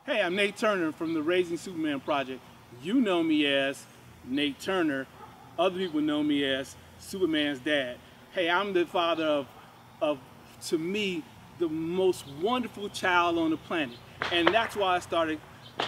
Hey, I'm Nate Turner from the Raising Supaman Project. You know me as Nate Turner. Other people know me as Superman's dad. Hey, I'm the father of to me, the most wonderful child on the planet. And that's why I started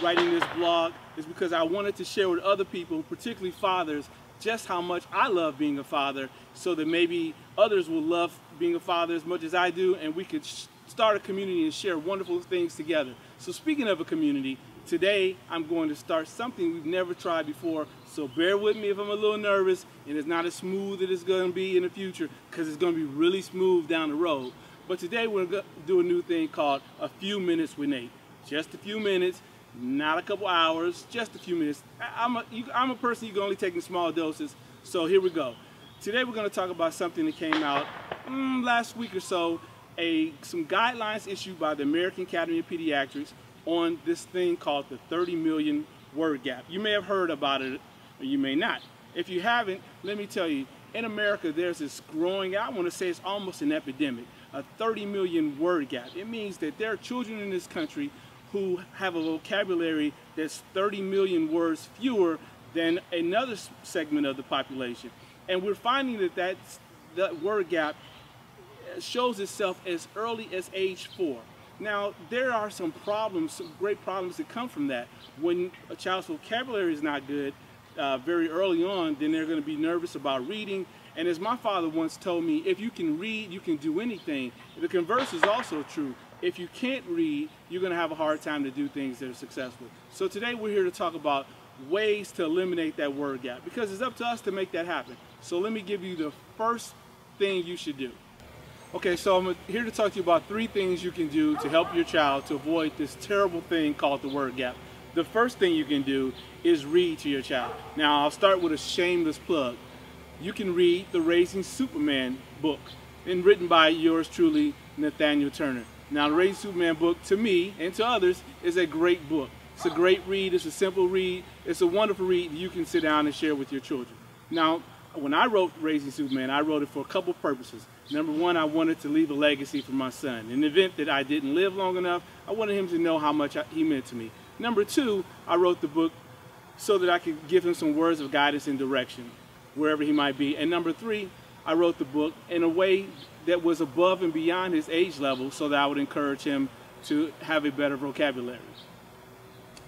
writing this blog, is because I wanted to share with other people, particularly fathers, just how much I love being a father, so that maybe others will love being a father as much as I do, and we could start a community and share wonderful things together. So speaking of a community, today I'm going to start something we've never tried before, so bear with me if I'm a little nervous and it's not as smooth as it's going to be in the future, because it's going to be really smooth down the road. But today we're going to do a new thing called A Few Minutes with Nate. Just a few minutes, not a couple hours, just a few minutes. I'm a person you can only take in small doses, so here we go. Today we're going to talk about something that came out last week or so, some guidelines issued by the American Academy of Pediatrics on this thing called the 30 million word gap. You may have heard about it, or you may not. If you haven't, let me tell you, in America there's this growing, I want to say it's almost an epidemic, a 30 million word gap. It means that there are children in this country who have a vocabulary that's 30 million words fewer than another segment of the population. And we're finding that that word gap shows itself as early as age 4. Now, there are some problems, some great problems that come from that. When a child's vocabulary is not good very early on, then they're going to be nervous about reading. And as my father once told me, if you can read, you can do anything. The converse is also true. If you can't read, you're going to have a hard time to do things that are successful. So today we're here to talk about ways to eliminate that word gap, because it's up to us to make that happen. So let me give you the first thing you should do. Okay, so I'm here to talk to you about 3 things you can do to help your child to avoid this terrible thing called the word gap. The first thing you can do is read to your child. Now, I'll start with a shameless plug. You can read the Raising Supaman book, and written by yours truly, Nathaniel Turner. Now, the Raising Supaman book, to me and to others, is a great book. It's a great read, it's a simple read, it's a wonderful read you can sit down and share with your children. Now, when I wrote Raising Supaman, I wrote it for a couple purposes. Number one, I wanted to leave a legacy for my son. In the event that I didn't live long enough, I wanted him to know how much he meant to me. Number two, I wrote the book so that I could give him some words of guidance and direction, wherever he might be. And number three, I wrote the book in a way that was above and beyond his age level, so that I would encourage him to have a better vocabulary.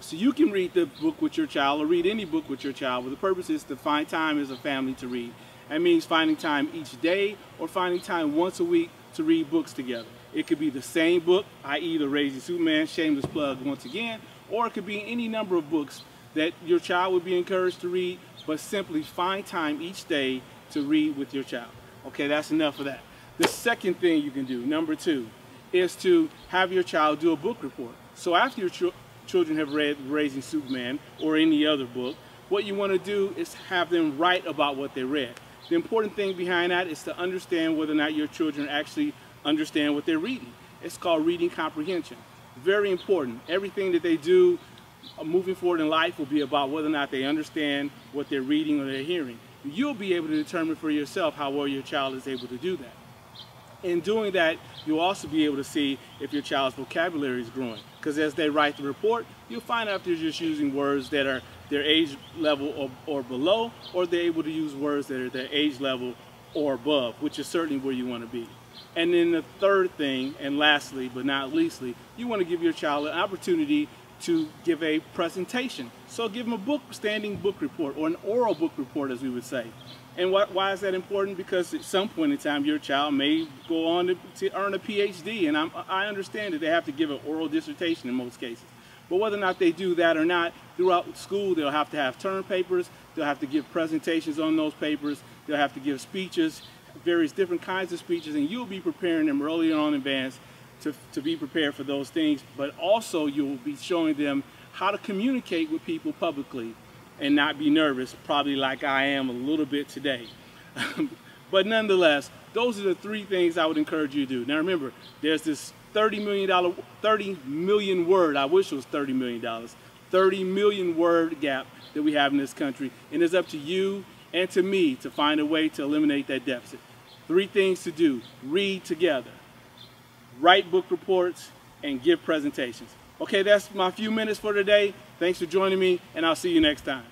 So you can read the book with your child, or read any book with your child, but the purpose is to find time as a family to read. That means finding time each day, or finding time once a week to read books together. It could be the same book, i.e. the Raising Supaman, shameless plug once again, or it could be any number of books that your child would be encouraged to read, but simply find time each day to read with your child. Okay, that's enough of that. The second thing you can do, number 2, is to have your child do a book report. So after your children have read Raising Supaman or any other book, what you want to do is have them write about what they read. The important thing behind that is to understand whether or not your children actually understand what they're reading. It's called reading comprehension. Very important. Everything that they do moving forward in life will be about whether or not they understand what they're reading or they're hearing. You'll be able to determine for yourself how well your child is able to do that. In doing that, you'll also be able to see if your child's vocabulary is growing. Because as they write the report, you'll find out if they're just using words that are their age level or below, or they're able to use words that are their age level or above, which is certainly where you want to be. And then the third thing, and lastly but not leastly, you want to give your child an opportunity to give a presentation. So give them a standing book report, or an oral book report, as we would say. And why is that important? Because at some point in time, your child may go on to earn a PhD, and I understand that they have to give an oral dissertation in most cases. But whether or not they do that or not, throughout school, they'll have to have term papers, they'll have to give presentations on those papers, they'll have to give speeches, various different kinds of speeches, and you'll be preparing them early on in advance to be prepared for those things. But also, you'll be showing them how to communicate with people publicly and not be nervous, probably like I am a little bit today. But nonetheless, those are the 3 things I would encourage you to do. Now remember, there's this $30 million word, I wish it was $30 million, 30 million word gap that we have in this country, and it's up to you and to me to find a way to eliminate that deficit. 3 things to do: read together, write book reports, and give presentations. Okay, that's my few minutes for today. Thanks for joining me, and I'll see you next time.